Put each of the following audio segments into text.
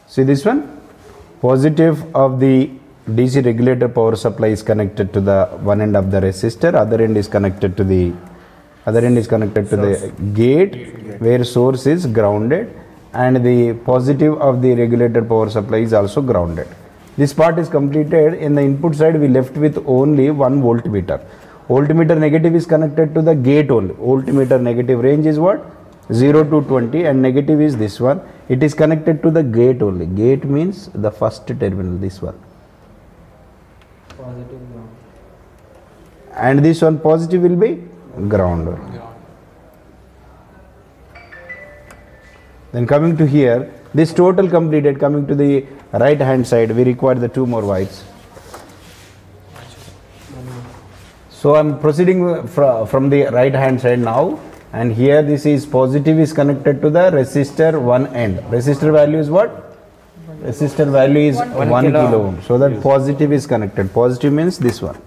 See this one? Positive of the DC regulator power supply is connected to the one end of the resistor, other end is connected to the gate where source is grounded, and the positive of the regulator power supply is also grounded. This part is completed. In the input side we left with only one voltmeter. Voltmeter negative is connected to the gate only. Voltmeter negative range is what? 0 to 20, and negative is this one. It is connected to the gate only. Gate means the first terminal, this one. Positive ground. And this one positive will be ground. Then coming to here, this total completed. Coming to the right hand side, we require the two more wires. So I am proceeding from the right hand side now, and here this is positive is connected to the resistor one end. Resistor value is what? Resistor value is 1 kilo ohm. So that positive is connected. Positive means this one.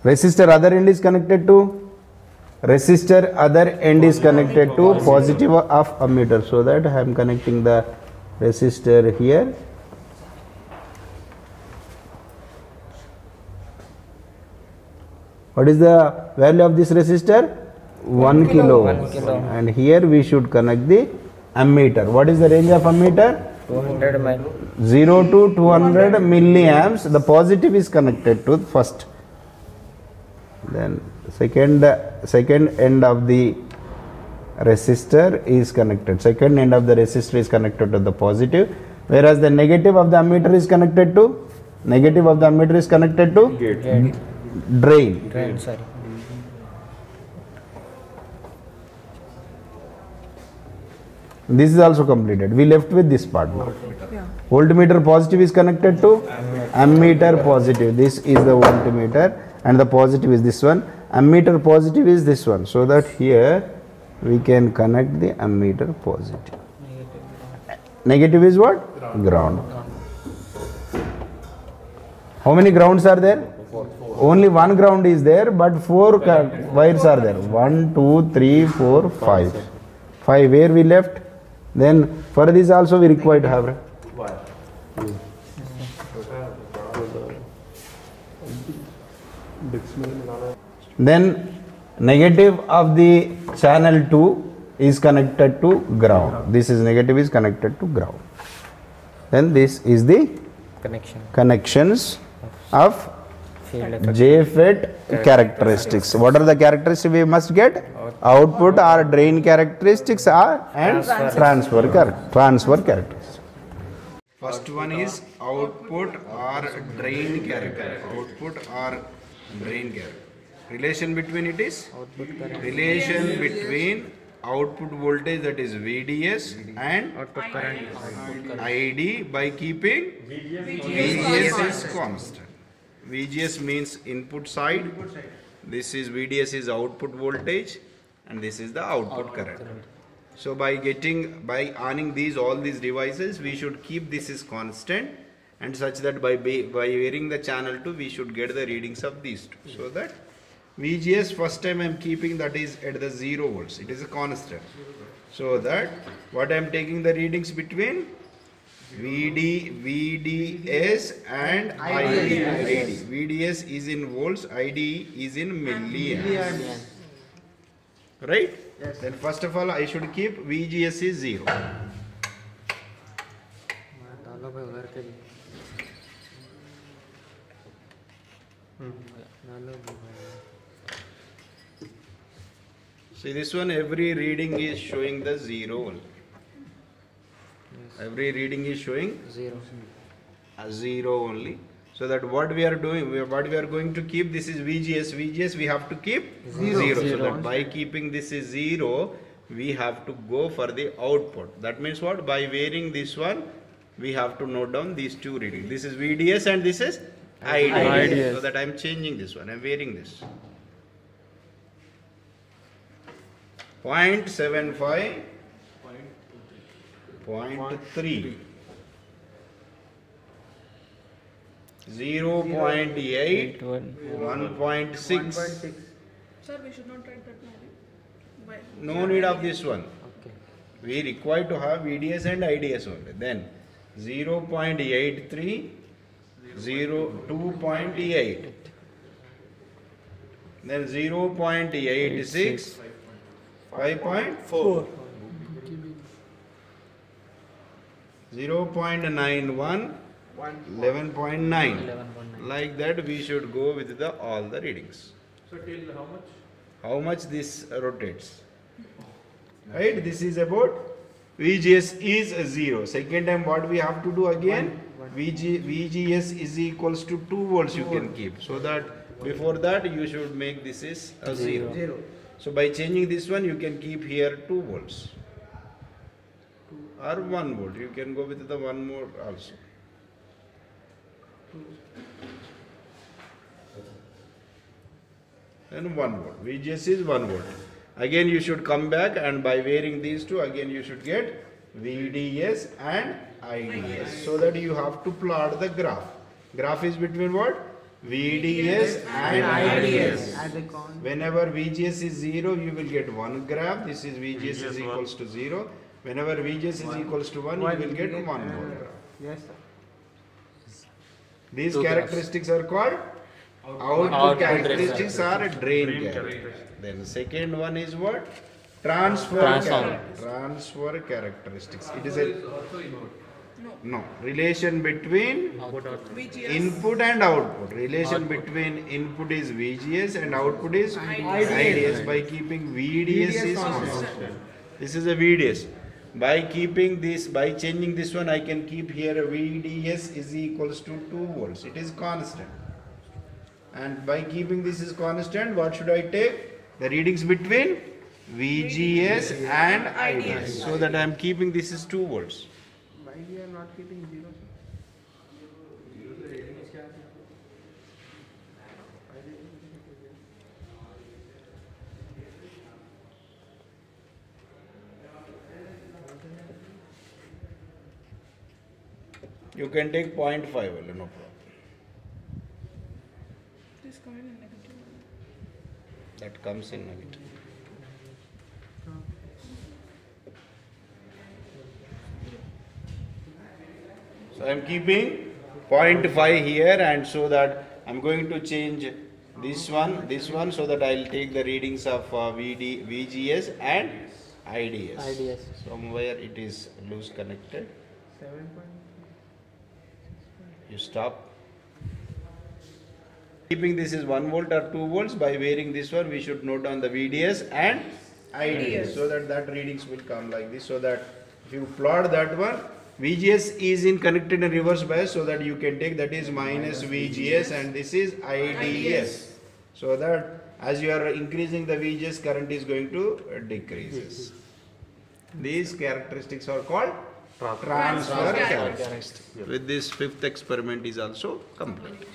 Resistor other end is connected to positive of ammeter. So that I am connecting the resistor here. What is the value of this resistor? 1 kilo. And here we should connect the ammeter. What is the range of ammeter? 0 to 200 milliamps. The positive is connected to first. Then second end of the resistor is connected. Second end of the resistor is connected to the positive, whereas the negative of the ammeter is connected to Gate. drain. Sorry. This is also completed. We left with this part now. Voltmeter positive is connected to ammeter positive. This is the voltmeter, and the positive is this one. Ammeter positive is this one. So that here we can connect the ammeter positive. Negative is what? Ground. How many grounds are there? Only one ground is there, but 4 wires are there. 1, 2, 3, 4, 5. 5 where we left. Then for this also we require to have. Then negative of the channel 2 is connected to ground. This is negative is connected to ground. Then this is the connections of JFET characteristics. What are the characteristics we must get? Output or drain characteristics and transfer characteristics. First one is output or drain character. Output or drain character. Relation between it is relation between output voltage, that is VDS, and output current ID by keeping VGS is constant. VGS means input side, this is VDS is output voltage, and this is the output current. So by owning all these devices, we should keep this is constant, and such that by varying the channel 2 we should get the readings of these two. So that VGS first time I am keeping that is at the 0 volts, it is a constant. So that what I am taking the readings between VDS and ID. VDS is in volts, ID is in milliamps. Right? Yes. Then first of all I should keep VGS is 0. See this one, every reading is showing the 0 only. Every reading is showing 0 only. So that what we are doing, what we are going to keep, this is VGS we have to keep 0. So that by keeping this is 0, we have to go for the output. That means what? By varying this one, we have to note down these two readings. This is VDS and this is IDS. So that I am changing this one, I am varying this. 0.75, 0.3. 0.8, 1.6. Sir, we should not write that maybe. Why? No need of this one. We require to have VDS and IDS only. Then 0.83, 2.8. Then 0.86, 5.4. 0.91, 11.9. Like that we should go with the all the readings. So till how much? How much this rotates? Right? This is about VGS is 0. Second time what we have to do again? VGS is equals to 2 volts you can keep. So that before that you should make this is a 0. So by changing this one you can keep here 2 volts. Or 1 volt. You can go with the 1 more also. Then 1 volt. VGS is 1 volt. Again you should come back and by varying these two again you should get VDS and IDS. So that you have to plot the graph. Graph is between what? VDS and IDS. Whenever VGS is 0 you will get one graph. This is VGS is equals to 0. Whenever VGS is equals to 1 you will get one more graph. Yes, sir. These characteristics are called output characteristics or drain characteristics. Then the second one is what? Transfer characteristics. It is a no relation between VGS. input and output. Relation between input is VGS and output is IDS. By keeping VDS is constant. This is a VDS. By keeping this, by changing this one, I can keep here a VDS is equals to 2 volts. It is constant. And by keeping this is constant, what should I take? The readings between VGS and IDS. So that I am keeping this is 2 volts. Why we are not keeping 0, sir? You can take 0.5 only, no problem. This coming in negative. That comes in negative. So I am keeping 0.5 here and so that I am going to change this one so that I will take the readings of VGS and IDS. Somewhere it is loose connected. 7. You stop. Keeping this is 1 volt or 2 volts, by varying this one we should note down the VDS and IDS so that readings will come like this. So that if you plot that one, VGS is in connected in reverse bias, so that you can take that is minus VGS and this is IDS. So that as you are increasing the VGS, current is going to decreases. These characteristics are called transfer characteristics. With this fifth experiment is also complete.